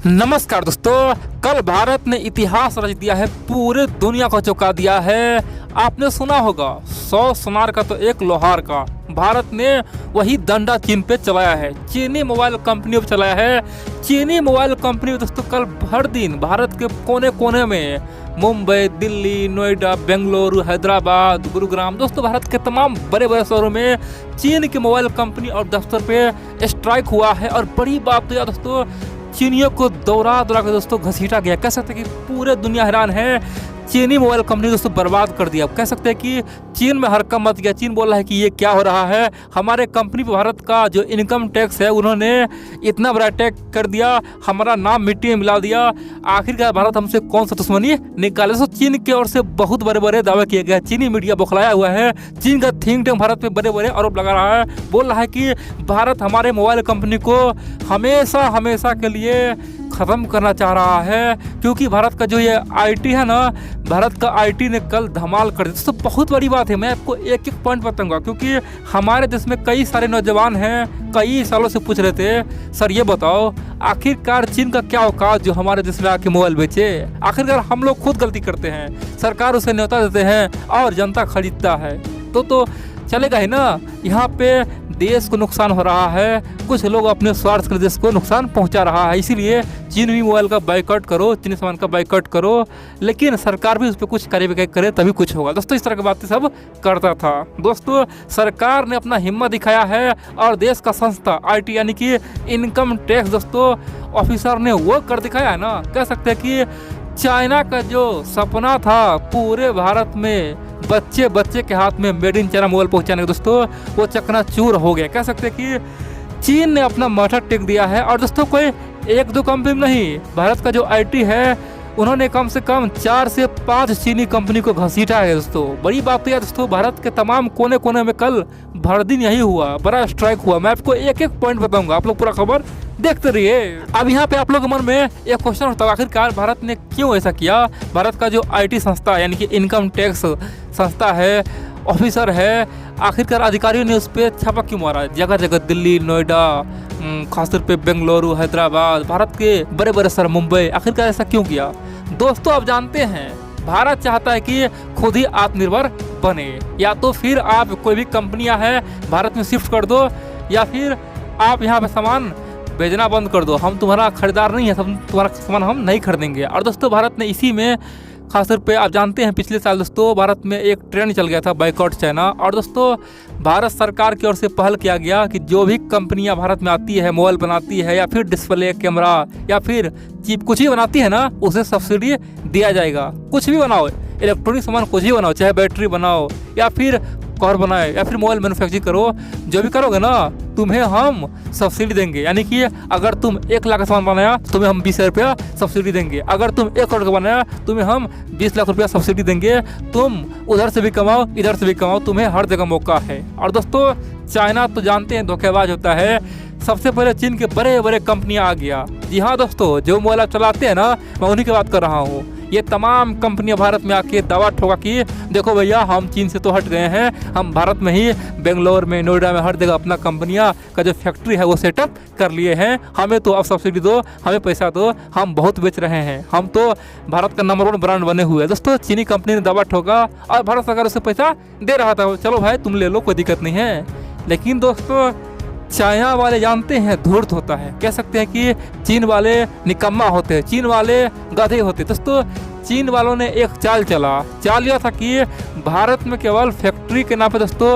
नमस्कार दोस्तों, कल भारत ने इतिहास रच दिया है, पूरे दुनिया को चौंका दिया है। आपने सुना होगा 100 सोनार का तो एक लोहार का। भारत ने वही डंडा चीन पे चलाया है, चीनी मोबाइल कंपनियों पे चलाया है। चीनी मोबाइल कंपनी दोस्तों कल भर दिन भारत के कोने कोने में मुंबई, दिल्ली, नोएडा, बेंगलुरु, हैदराबाद, गुरुग्राम, दोस्तों भारत के तमाम बड़े बड़े शहरों में चीन की मोबाइल कंपनी और दफ्तर पे स्ट्राइक हुआ है। और बड़ी बात तो यार दोस्तों, चीनियों को दौरा दौरा के दोस्तों घसीटा गया। कह सकते हैं कि पूरे दुनिया हैरान है। चीनी मोबाइल कंपनी दोस्तों बर्बाद कर दिया। कह सकते हैं कि चीन में हरकत मच गया। चीन बोल रहा है कि ये क्या हो रहा है, हमारे कंपनी पर भारत का जो इनकम टैक्स है उन्होंने इतना बड़ा टैक्स कर दिया, हमारा नाम मिट्टी में मिला दिया। आखिरकार भारत हमसे कौन सा दुश्मनी निकाले। तो चीन की ओर से बहुत बड़े बड़े दावे किए गए। चीनी मीडिया बौखलाया हुआ है। चीन का थिंक टैंक भारत पे बड़े बड़े आरोप लगा रहा है, बोल रहा है कि भारत हमारे मोबाइल कंपनी को हमेशा हमेशा के लिए ख़त्म करना चाह रहा है। क्योंकि भारत का जो ये आईटी है ना, भारत का आईटी ने कल धमाल कर दिया। तो बहुत बड़ी बात है। मैं आपको एक एक पॉइंट बताऊंगा, क्योंकि हमारे देश में कई सारे नौजवान हैं, कई सालों से पूछ रहे थे सर ये बताओ आखिरकार चीन का क्या औकात जो हमारे देश में आके मोबाइल बेचे। आखिरकार हम लोग खुद गलती करते हैं, सरकार उसे न्योता देते हैं और जनता खरीदता है तो चलेगा ही ना। यहाँ पे देश को नुकसान हो रहा है, कुछ लोग अपने स्वार्थ के देश को नुकसान पहुंचा रहा है। इसीलिए चीनी मोबाइल का बाइकआउट करो, चीनी सामान का बाइकआउट करो, लेकिन सरकार भी उस पर कुछ कार्यवाही करे तभी कुछ होगा। दोस्तों इस तरह की बातें सब करता था। दोस्तों सरकार ने अपना हिम्मत दिखाया है और देश का संस्था आईटी यानी कि इनकम टैक्स दोस्तों ऑफिसर ने वो कर दिखाया है ना। कह सकते हैं कि चाइना का जो सपना था पूरे भारत में बच्चे बच्चे के हाथ में मेड इन चाइना मोबाइल पहुंचाने का दोस्तों वो चकनाचूर हो गया। कह सकते हैं कि चीन ने अपना माथा टेक दिया है। और दोस्तों कोई एक दो कंपनी नहीं, भारत का जो आईटी है उन्होंने कम से कम 4 से 5 चीनी कंपनी को घसीटा है। दोस्तों बड़ी बात तो यार दोस्तों, भारत के तमाम कोने कोने में कल भर दिन यही हुआ, बड़ा स्ट्राइक हुआ। मैं आपको एक एक पॉइंट बताऊंगा, आप लोग पूरा खबर देखते रहिए। अब यहाँ पे आप लोगों के मन में एक क्वेश्चन उठता है, आखिरकार भारत ने क्यों ऐसा किया। भारत का जो आईटी संस्था यानी कि इनकम टैक्स संस्था है, ऑफिसर है, आखिरकार अधिकारियों ने उस पर छापा क्यों मारा। जगह जगह दिल्ली, नोएडा, खासतौर पे बेंगलुरु, हैदराबाद, भारत के बड़े बड़े शहर, मुंबई, आखिरकार ऐसा क्यों किया। दोस्तों आप जानते हैं भारत चाहता है कि खुद ही आत्मनिर्भर बने। या तो फिर आप कोई भी कंपनियां हैं भारत में शिफ्ट कर दो, या फिर आप यहाँ पे सामान भेजना बंद कर दो। हम तुम्हारा खरीदार नहीं है, तुम्हारा सामान हम नहीं खरीदेंगे। और दोस्तों भारत ने इसी में खासतौर पे आप जानते हैं पिछले साल दोस्तों भारत में एक ट्रेंड चल गया था बाइकआउट चाइना। और दोस्तों भारत सरकार की ओर से पहल किया गया कि जो भी कंपनियां भारत में आती है, मोबाइल बनाती है या फिर डिस्प्ले, कैमरा या फिर चिप कुछ भी बनाती है ना, उसे सब्सिडी दिया जाएगा। कुछ भी बनाओ, इलेक्ट्रॉनिक सामान कुछ भी बनाओ, चाहे बैटरी बनाओ या फिर कार बनाए या फिर मोबाइल मैन्युफैक्चरिंग करो, जो भी करोगे ना तुम्हें हम सब्सिडी देंगे। यानी कि अगर तुम 1 लाख का सामान बनाया तुम्हें हम 20,000 रुपया सब्सिडी देंगे। अगर तुम 1 करोड़ का बनाया तुम्हें हम 20 लाख रुपया सब्सिडी देंगे। तुम उधर से भी कमाओ, इधर से भी कमाओ, तुम्हें हर जगह मौका है। और दोस्तों चाइना तो जानते हैं धोखेबाज होता है। सबसे पहले चीन के बड़े बड़े कंपनियां आ गया। जी हाँ दोस्तों, जो मोबाइल आप चलाते हैं ना, मैं उन्हीं की बात कर रहा हूँ। ये तमाम कंपनियां भारत में आके दावा ठोका कि देखो भैया हम चीन से तो हट गए हैं, हम भारत में ही बेंगलोर में, नोएडा में, हर जगह अपना कंपनियां का जो फैक्ट्री है वो सेटअप कर लिए हैं। हमें तो अब सब्सिडी दो, हमें पैसा दो, हम बहुत बेच रहे हैं, हम तो भारत का नंबर 1 ब्रांड बने हुए हैं। दोस्तों चीनी कंपनी ने दावा ठोका और भारत सरकार उसे पैसा दे रहा था, चलो भाई तुम ले लो, कोई दिक्कत नहीं है। लेकिन दोस्तों चाइना वाले जानते हैं धूर्त होता है। कह सकते हैं कि चीन वाले निकम्मा होते हैं, चीन वाले गधे होते हैं। दोस्तों चीन वालों ने एक चाल लिया था कि भारत में केवल फैक्ट्री के नाम पे दोस्तों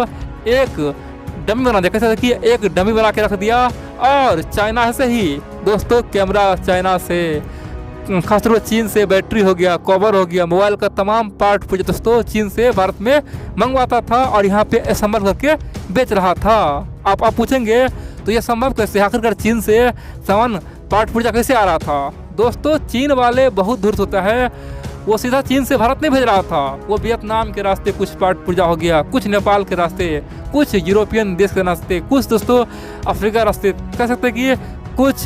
एक डमी बना दिया। कैसे कि एक डमी बना के रख दिया और चाइना से ही दोस्तों कैमरा चाइना से, खासतौर पर चीन से बैटरी हो गया, कवर हो गया, मोबाइल का तमाम पार्ट पूरे दोस्तों चीन से भारत में मंगवाता था और यहाँ पे असेंबल करके बेच रहा था। आप पूछेंगे तो ये संभव कैसे, आखिरकार चीन से सामान पार्ट पुर्जा कैसे आ रहा था। दोस्तों चीन वाले बहुत धूर्त होता है, वो सीधा चीन से भारत नहीं भेज रहा था, वो वियतनाम के रास्ते कुछ पार्ट पुर्जा हो गया, कुछ नेपाल के रास्ते, कुछ यूरोपियन देश के रास्ते, कुछ दोस्तों अफ्रीका रास्ते, कह सकते हैं कि कुछ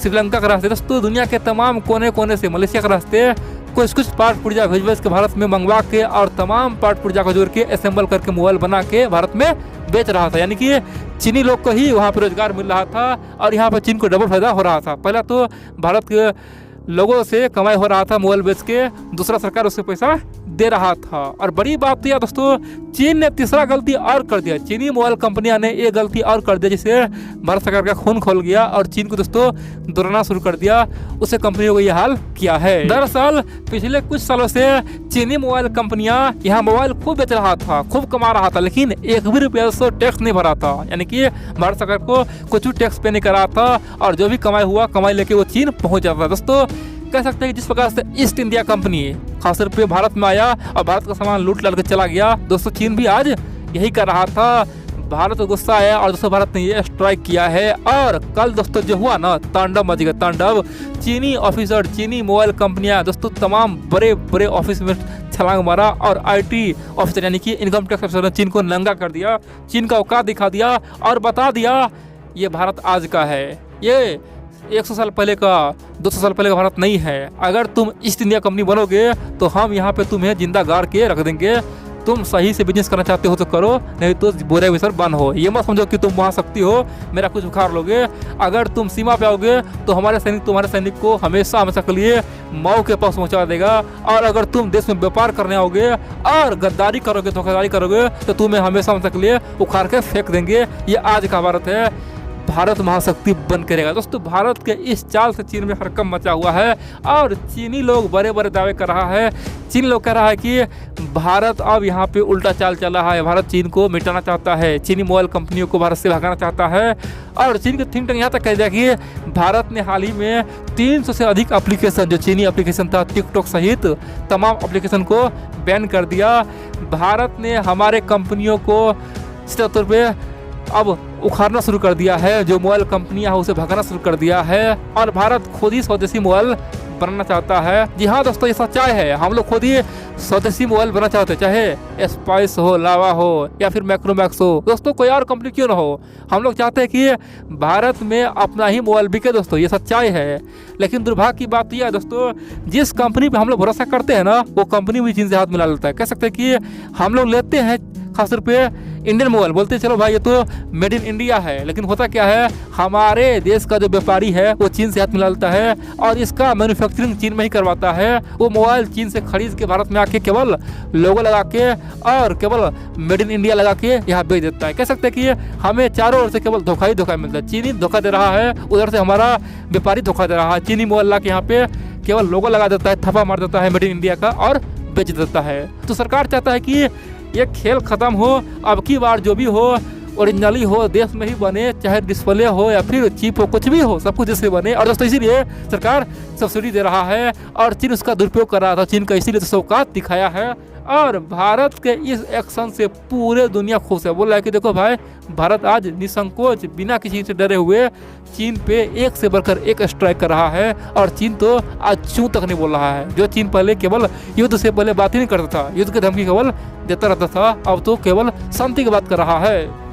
श्रीलंका के रास्ते। दोस्तों दुनिया के तमाम कोने कोने से, मलेशिया के रास्ते कुछ पार्ट पुर्जा भेज के भारत में मंगवा के और तमाम पार्ट पुर्जा को जोड़ के असेंबल करके मोबाइल बना के भारत में बेच रहा था, यानी कि चीनी लोग को ही वहाँ पर रोजगार मिल रहा था और यहाँ पर चीन को डबल फायदा हो रहा था। पहला तो भारत के लोगों से कमाई हो रहा था मोबाइल बेच के, दूसरा सरकार उससे पैसा दे रहा था। और बड़ी बात तो यह दोस्तों, चीन ने तीसरा गलती और कर दिया। चीनी मोबाइल कंपनियां ने एक गलती और कर दिया, जिससे भारत सरकार का खून खोल गया और चीन को दोस्तों दोहराना शुरू कर दिया। उससे कंपनियों को यह हाल किया है। दरअसल पिछले कुछ सालों से चीनी मोबाइल कंपनियां यहाँ मोबाइल खूब बेच रहा था, खूब कमा रहा था, लेकिन एक भी रुपया से टैक्स नहीं भरा था, यानी कि भारत सरकार को कुछ भी टैक्स पे नहीं करा था और जो भी कमाई हुआ कमाई लेके वो चीन पहुंच जाता था। दोस्तों कह सकते हैं कि जिस प्रकार से ईस्ट इंडिया कंपनी खासतौर पे भारत में आया और भारत का सामान लूट लाट के चला गया, दोस्तों चीन भी आज यही कर रहा था। भारत को गुस्सा आया और दोस्तों भारत ने ये स्ट्राइक किया है। और कल दोस्तों जो हुआ ना, तांडव मच गया, तांडव। चीनी ऑफिसर, चीनी मोबाइल कंपनियां दोस्तों तमाम बड़े बड़े ऑफिस में छलांग मारा और IT ऑफिसर यानी कि इनकम टैक्स ऑफिसर ने चीन को नंगा कर दिया, चीन का औकात दिखा दिया और बता दिया ये भारत आज का है, ये 100 साल पहले का 200 साल पहले का भारत नहीं है। अगर तुम ईस्ट इंडिया कंपनी बनोगे तो हम यहाँ पे तुम्हें जिंदा गाड़ के रख देंगे। तुम सही से बिजनेस करना चाहते हो तो करो, नहीं तो बुरे विसर बन हो। ये मत समझो कि तुम महाशक्ति हो, मेरा कुछ उखाड़ लोगे। अगर तुम सीमा पे आओगे तो हमारे सैनिक तुम्हारे सैनिक को हमेशा हमेशा के लिए मऊ के पास पहुंचा देगा। और अगर तुम देश में व्यापार करने आओगे और गद्दारी करोगे, धोखाधड़ी करोगे तो तुम्हें हमेशा हमेशा के लिए उखाड़ के फेंक देंगे। ये आज का भारत है, भारत महाशक्ति बन के रहेगा। दोस्तों भारत के इस चाल से चीन में हड़कंप मचा हुआ है और चीनी लोग बड़े बड़े दावे कर रहा है। चीन लोग कह रहा है कि भारत अब यहाँ पे उल्टा चाल चल रहा है, भारत चीन को मिटाना चाहता है, चीनी मोबाइल कंपनियों को भारत से भगाना चाहता है। और चीन के थिंक टैंक यहाँ तक कह दिया कि भारत ने हाल ही में 300 से अधिक एप्लीकेशन, जो चीनी एप्लीकेशन था टिकटॉक सहित तमाम एप्लीकेशन को बैन कर दिया। भारत ने हमारे कंपनियों को सीधे तौर पर अब उखाड़ना शुरू कर दिया है, जो मोबाइल कंपनियां हैं उसे भगाना शुरू कर दिया है और भारत खुद ही स्वदेशी मोबाइल बनाना चाहता है। जी हाँ दोस्तों, ये सच्चाई है, हम लोग खुद ही स्वदेशी मोबाइल बनाना चाहते हैं, चाहे स्पाइस हो, लावा हो या फिर मैक्रोमैक्स हो। दोस्तों कोई और कंपनी क्यों ना हो, हम लोग चाहते हैं कि भारत में अपना ही मोबाइल बिके। दोस्तों ये सच्चाई है, लेकिन दुर्भाग्य की बात यह है दोस्तों, जिस कंपनी पे हम लोग भरोसा करते हैं ना, वो कंपनी भी चीन से हाथ मिला लेता है। कह सकते हैं कि हम लोग लेते हैं खासतौर पे इंडियन मोबाइल, बोलते हैं चलो भाई ये तो मेड इन इंडिया है, लेकिन होता क्या है, हमारे देश का जो व्यापारी है वो चीन से हाथ मिला लेता है और इसका मैन्युफैक्चरिंग चीन में ही करवाता है। वो मोबाइल चीन से खरीद के भारत में आके केवल लोगो लगा के और केवल मेड इन इंडिया लगा के यहाँ बेच देता है। कह सकते हैं कि हमें चारों ओर से केवल धोखा ही धोखा मिलता है। चीनी धोखा दे रहा है, उधर से हमारा व्यापारी धोखा दे रहा है। चीनी मोबाइल ला के यहाँ पे केवल लोगो लगा देता है, थप्पा मार देता है मेड इन इंडिया का और बेच देता है। तो सरकार चाहता है कि ये खेल खत्म हो, अब की बार जो भी हो ओरिजिनली हो, देश में ही बने, चाहे डिस्प्ले हो या फिर चिप हो, कुछ भी हो, सब कुछ देश में बने। और दोस्तों इसीलिए सरकार सब्सिडी दे रहा है और चीन उसका दुरुपयोग कर रहा था। चीन का इसीलिए तो औकात दिखाया है और भारत के इस एक्शन से पूरे दुनिया खुश है। बोल रहा है कि देखो भाई, भारत आज निसंकोच बिना किसी से डरे हुए चीन पे एक से बढ़कर एक स्ट्राइक कर रहा है और चीन तो आज चूं तक नहीं बोल रहा है। जो चीन पहले केवल युद्ध से पहले बात ही नहीं करता था, युद्ध की धमकी केवल देता रहता था, अब तो केवल शांति की बात कर रहा है।